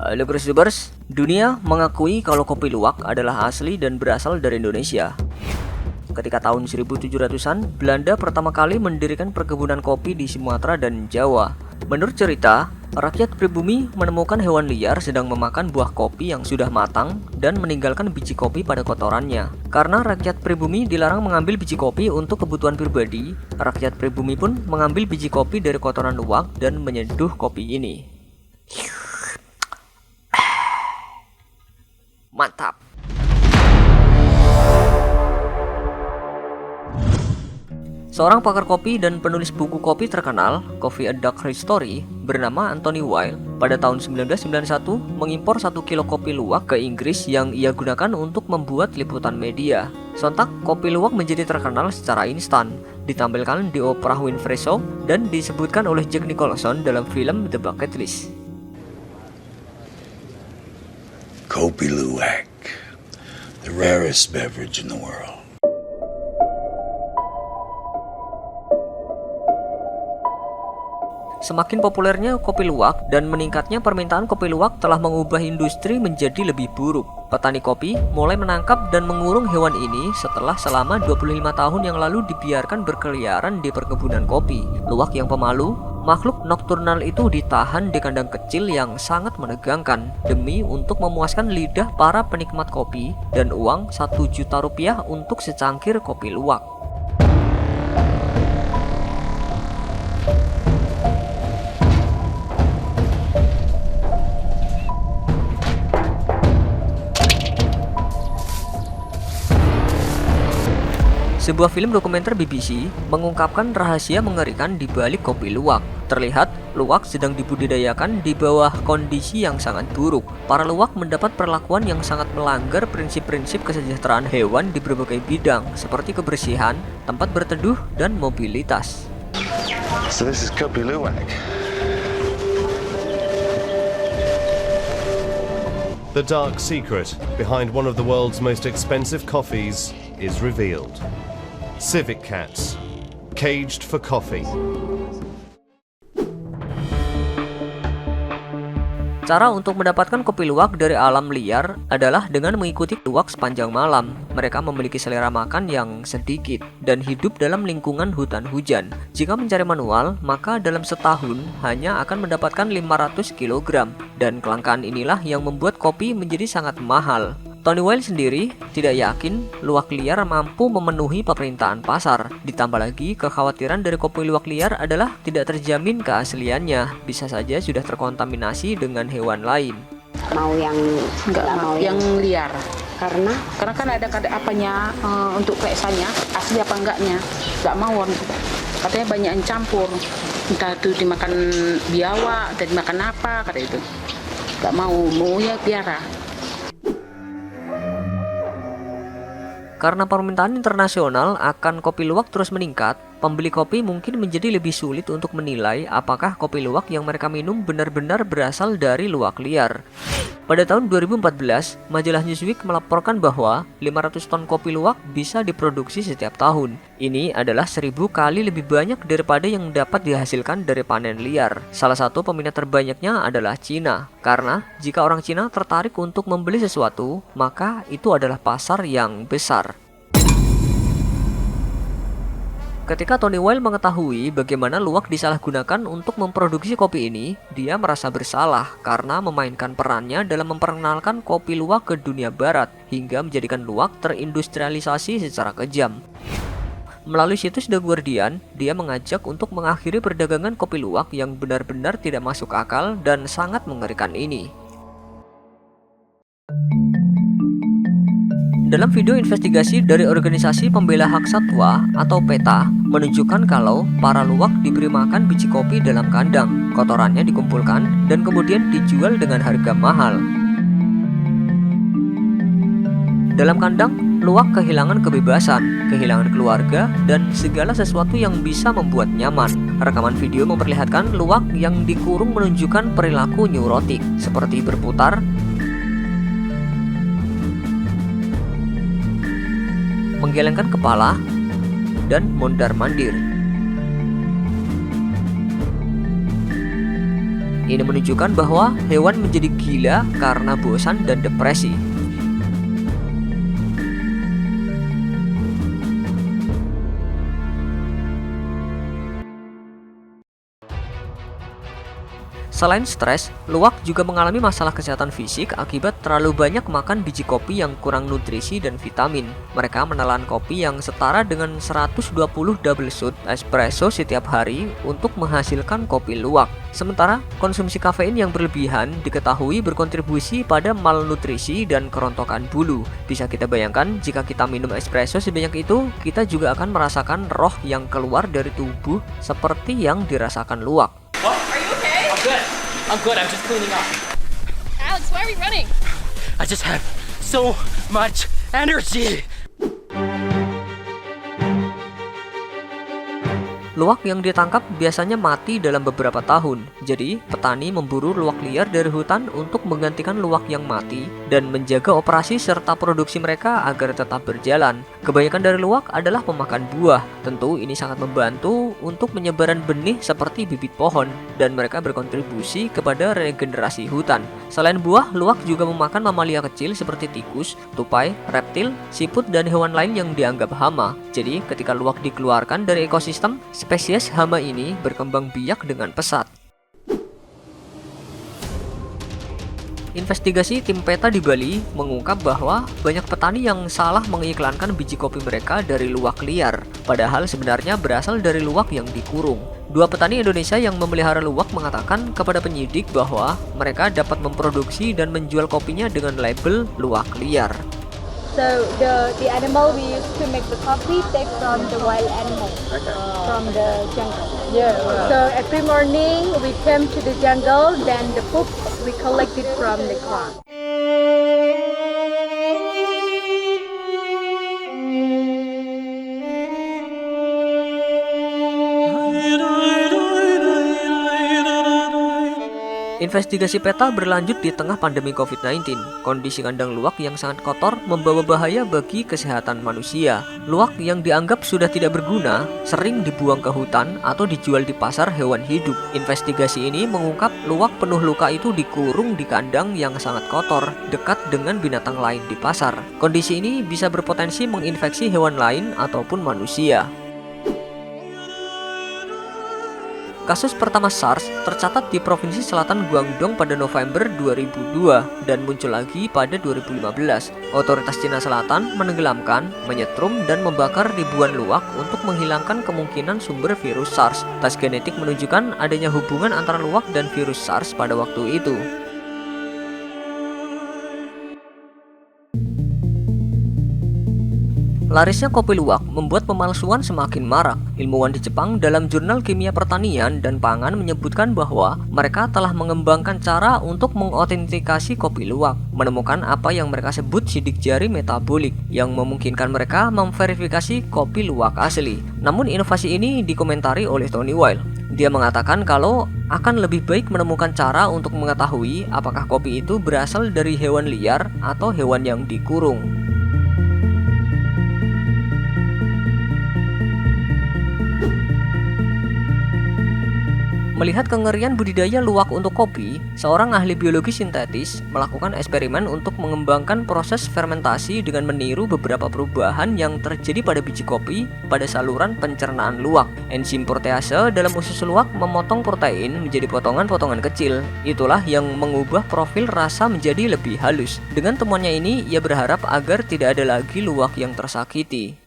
Halo Grasubers, dunia mengakui kalau kopi luwak adalah asli dan berasal dari Indonesia. Ketika tahun 1700-an, Belanda pertama kali mendirikan perkebunan kopi di Sumatera dan Jawa. Menurut cerita, rakyat pribumi menemukan hewan liar sedang memakan buah kopi yang sudah matang dan meninggalkan biji kopi pada kotorannya. Karena rakyat pribumi dilarang mengambil biji kopi untuk kebutuhan pribadi, rakyat pribumi pun mengambil biji kopi dari kotoran luwak dan menyeduh kopi ini. Mantap. Seorang pakar kopi dan penulis buku kopi terkenal, Coffee A Dark History, bernama Anthony Weil, pada tahun 1991 mengimpor 1 kilo kopi luwak ke Inggris yang ia gunakan untuk membuat liputan media. Sontak, kopi luwak menjadi terkenal secara instan, ditampilkan di Oprah Winfrey Show dan disebutkan oleh Jack Nicholson dalam film The Bucket List. Kopi Luwak, the rarest beverage in the world. Semakin populernya kopi luwak dan meningkatnya permintaan kopi luwak telah mengubah industri menjadi lebih buruk. Petani kopi mulai menangkap dan mengurung hewan ini setelah selama 25 tahun yang lalu dibiarkan berkeliaran di perkebunan kopi. Luwak yang pemalu, makhluk nokturnal itu ditahan di kandang kecil yang sangat menegangkan demi untuk memuaskan lidah para penikmat kopi dan uang 1 juta rupiah untuk secangkir kopi luwak. Sebuah film dokumenter BBC mengungkapkan rahasia mengerikan di balik kopi luwak. Terlihat, luwak sedang dibudidayakan di bawah kondisi yang sangat buruk. Para luwak mendapat perlakuan yang sangat melanggar prinsip-prinsip kesejahteraan hewan di berbagai bidang, seperti kebersihan, tempat berteduh, dan mobilitas. So this is Kopi Luwak. The dark secret behind one of the world's most expensive coffees is revealed. Civet cats, caged for coffee. Cara untuk mendapatkan kopi luwak dari alam liar adalah dengan mengikuti luwak sepanjang malam. Mereka memiliki selera makan yang sedikit dan hidup dalam lingkungan hutan hujan. Jika mencari manual, maka dalam setahun hanya akan mendapatkan 500 kg. Dan kelangkaan inilah yang membuat kopi menjadi sangat mahal. Tony Weil sendiri tidak yakin luwak liar mampu memenuhi permintaan pasar. Ditambah lagi, kekhawatiran dari kopi luwak liar adalah tidak terjamin keasliannya. Bisa saja sudah terkontaminasi dengan hewan lain. Mau yang Mau yang liar. karena Karena kan ada apanya untuk keesannya, asli apa enggaknya. Enggak mau. Katanya banyak yang campur. Entah itu dimakan biawak, atau dimakan apa, kata itu. Enggak mau ya piara. Karena permintaan internasional akan kopi luwak terus meningkat, pembeli kopi mungkin menjadi lebih sulit untuk menilai apakah kopi luwak yang mereka minum benar-benar berasal dari luwak liar. Pada tahun 2014, majalah Newsweek melaporkan bahwa 500 ton kopi luwak bisa diproduksi setiap tahun. Ini adalah 1000 kali lebih banyak daripada yang dapat dihasilkan dari panen liar. Salah satu peminat terbanyaknya adalah Cina. Karena jika orang Cina tertarik untuk membeli sesuatu, maka itu adalah pasar yang besar. Ketika Tony Weil mengetahui bagaimana luwak disalahgunakan untuk memproduksi kopi ini, dia merasa bersalah karena memainkan perannya dalam memperkenalkan kopi luwak ke dunia barat hingga menjadikan luwak terindustrialisasi secara kejam. Melalui situs The Guardian, dia mengajak untuk mengakhiri perdagangan kopi luwak yang benar-benar tidak masuk akal dan sangat mengerikan ini. Dalam video investigasi dari organisasi pembela hak satwa atau PETA menunjukkan kalau para luwak diberi makan biji kopi dalam kandang, kotorannya dikumpulkan dan kemudian dijual dengan harga mahal. Dalam kandang, luwak kehilangan kebebasan, kehilangan keluarga, dan segala sesuatu yang bisa membuat nyaman. Rekaman video memperlihatkan luwak yang dikurung menunjukkan perilaku neurotik, seperti berputar, menggelengkan kepala, dan mondar-mandir. Ini menunjukkan bahwa hewan menjadi gila karena bosan dan depresi. Selain stres, luwak juga mengalami masalah kesehatan fisik akibat terlalu banyak makan biji kopi yang kurang nutrisi dan vitamin. Mereka menelan kopi yang setara dengan 120 double shot espresso setiap hari untuk menghasilkan kopi luwak. Sementara, konsumsi kafein yang berlebihan diketahui berkontribusi pada malnutrisi dan kerontokan bulu. Bisa kita bayangkan, jika kita minum espresso sebanyak itu, kita juga akan merasakan roh yang keluar dari tubuh seperti yang dirasakan luwak. I'm good. I'm just cleaning up. Alex, why are we running? I just have so much energy. Luwak yang ditangkap biasanya mati dalam beberapa tahun. Jadi, petani memburu luwak liar dari hutan untuk menggantikan luwak yang mati dan menjaga operasi serta produksi mereka agar tetap berjalan. Kebanyakan dari luwak adalah pemakan buah. Tentu ini sangat membantu untuk penyebaran benih seperti bibit pohon dan mereka berkontribusi kepada regenerasi hutan. Selain buah, luwak juga memakan mamalia kecil seperti tikus, tupai, reptil, siput dan hewan lain yang dianggap hama. Jadi, ketika luwak dikeluarkan dari ekosistem, spesies hama ini berkembang biak dengan pesat. Investigasi tim PETA di Bali mengungkap bahwa banyak petani yang salah mengiklankan biji kopi mereka dari luwak liar, padahal sebenarnya berasal dari luwak yang dikurung. Dua petani Indonesia yang memelihara luwak mengatakan kepada penyidik bahwa mereka dapat memproduksi dan menjual kopinya dengan label luwak liar. So the animal we use to make the coffee take from the wild animal, from the jungle. Yeah. So every morning we came to the jungle, then the poop we collected from the ground. Investigasi PETA berlanjut di tengah pandemi COVID-19. Kondisi kandang luwak yang sangat kotor membawa bahaya bagi kesehatan manusia. Luwak yang dianggap sudah tidak berguna sering dibuang ke hutan atau dijual di pasar hewan hidup. Investigasi ini mengungkap luwak penuh luka itu dikurung di kandang yang sangat kotor, dekat dengan binatang lain di pasar. Kondisi ini bisa berpotensi menginfeksi hewan lain ataupun manusia. Kasus pertama SARS tercatat di Provinsi Selatan Guangdong pada November 2002 dan muncul lagi pada 2015. Otoritas Cina Selatan menenggelamkan, menyetrum, dan membakar ribuan luwak untuk menghilangkan kemungkinan sumber virus SARS. Tes genetik menunjukkan adanya hubungan antara luwak dan virus SARS pada waktu itu. Larisnya kopi luwak membuat pemalsuan semakin marak. Ilmuwan di Jepang dalam jurnal Kimia Pertanian dan Pangan menyebutkan bahwa mereka telah mengembangkan cara untuk mengotentikasi kopi luwak, menemukan apa yang mereka sebut sidik jari metabolik yang memungkinkan mereka memverifikasi kopi luwak asli. Namun inovasi ini dikomentari oleh Tony Weil. Dia mengatakan kalau akan lebih baik menemukan cara untuk mengetahui apakah kopi itu berasal dari hewan liar atau hewan yang dikurung. Melihat kengerian budidaya luwak untuk kopi, seorang ahli biologi sintetis melakukan eksperimen untuk mengembangkan proses fermentasi dengan meniru beberapa perubahan yang terjadi pada biji kopi pada saluran pencernaan luwak. Enzim protease dalam usus luwak memotong protein menjadi potongan-potongan kecil. Itulah yang mengubah profil rasa menjadi lebih halus. Dengan temuannya ini, ia berharap agar tidak ada lagi luwak yang tersakiti.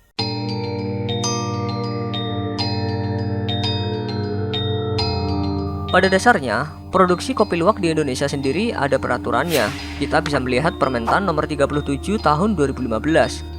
Pada dasarnya, produksi kopi luwak di Indonesia sendiri ada peraturannya. Kita bisa melihat Permentan nomor 37 tahun 2015.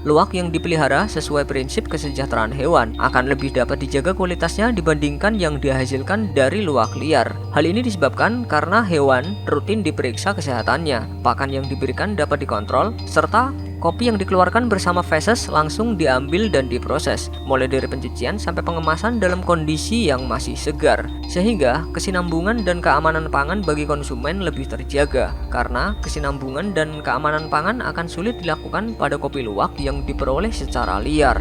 Luwak yang dipelihara sesuai prinsip kesejahteraan hewan akan lebih dapat dijaga kualitasnya dibandingkan yang dihasilkan dari luwak liar. Hal ini disebabkan karena hewan rutin diperiksa kesehatannya, pakan yang diberikan dapat dikontrol, serta kopi yang dikeluarkan bersama feses langsung diambil dan diproses, mulai dari pencucian sampai pengemasan dalam kondisi yang masih segar. Sehingga kesinambungan dan keamanan pangan bagi konsumen lebih terjaga, karena kesinambungan dan keamanan pangan akan sulit dilakukan pada kopi luwak yang diperoleh secara liar.